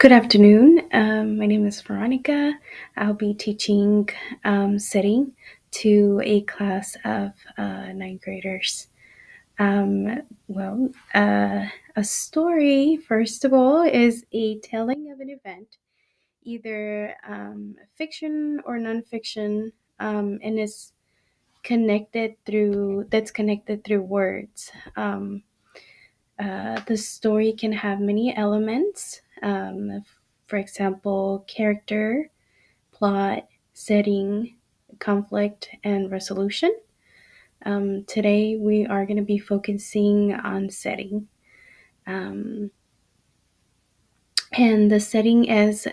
Good afternoon. My name is Veronica. I'll be teaching sitting to a class of ninth graders. Um, well, uh, a story, first of all, is a telling of an event, either fiction or nonfiction, and is connected through words. The story can have many elements. For example, character, plot, setting, conflict, and resolution. Today, we are going to be focusing on setting. Um, and the setting is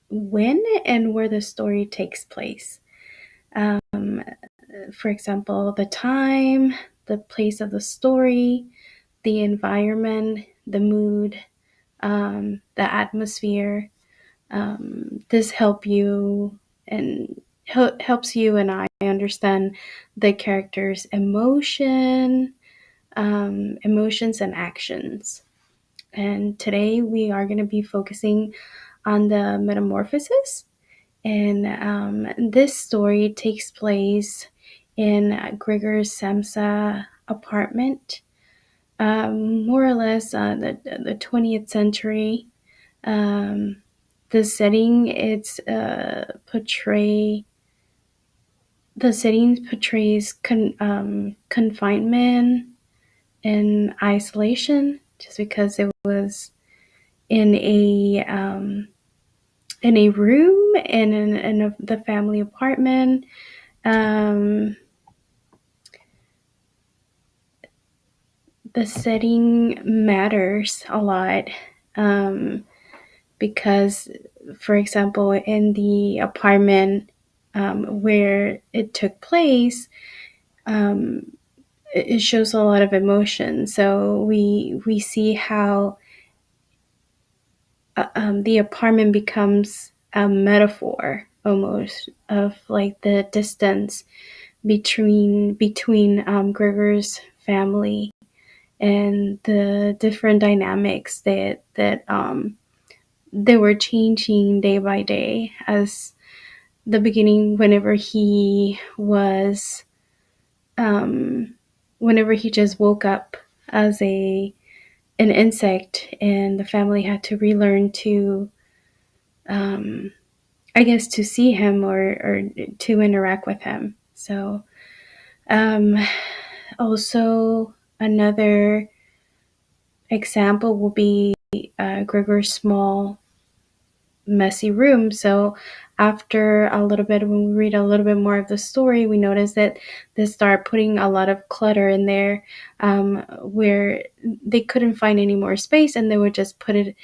when and where the story takes place. For example, the time, the place of the story, the environment, the mood, the atmosphere. This helps you and I understand the character's emotions and actions. And today we are going to be focusing on the metamorphosis. And this story takes place in Gregor Samsa apartment, more or less the 20th century. Um, the setting it's the setting portrays confinement and isolation, just because it was in a room in the family apartment. Um, the setting matters a lot, um, because, for example, in the apartment where it took place, um, it shows a lot of emotion. So we see how the apartment becomes a metaphor almost of like the distance between Gregor's family and the different dynamics that they were changing day by day. As the beginning, um, whenever he just woke up as an insect, and the family had to relearn to, um, I guess, to see him or to interact with him. So, um, also another example will be Gregor's small messy room. So after a little bit, when we read a little bit more of the story, we notice that they start putting a lot of clutter in there, where they couldn't find any more space, and they would just put it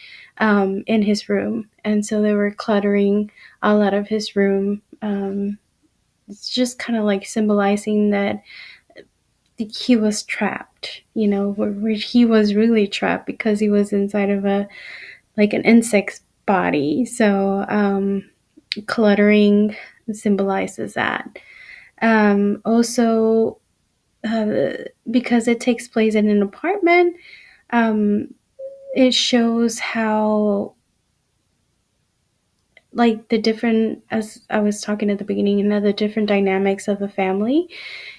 in his room. And so they were cluttering a lot of his room. It's just kind of like symbolizing that he was trapped, where he was really trapped because he was inside of an insect's body. So cluttering symbolizes that. Also, uh, because it takes place in an apartment, um, it shows how, like, the different, as I was talking at the beginning, the different dynamics of the family,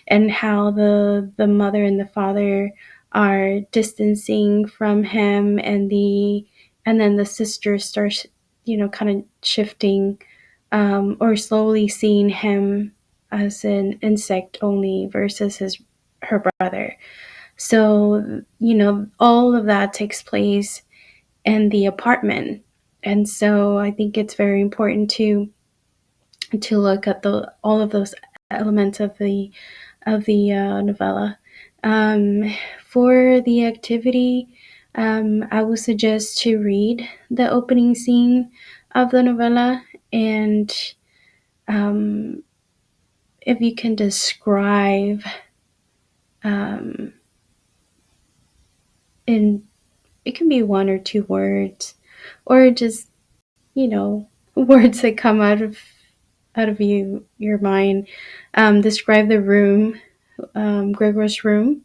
and how the mother and the father are distancing from him, and then the sister starts, kind of shifting, or slowly seeing him as an insect only versus her brother. So, all of that takes place in the apartment. And so I think it's very important to look at the all of those elements of the novella. Um, for the activity, I would suggest to read the opening scene of the novella, and um, if you can describe, um, in it can be one or two words, or just, words that come out of your mind. Describe the room, Gregor's room,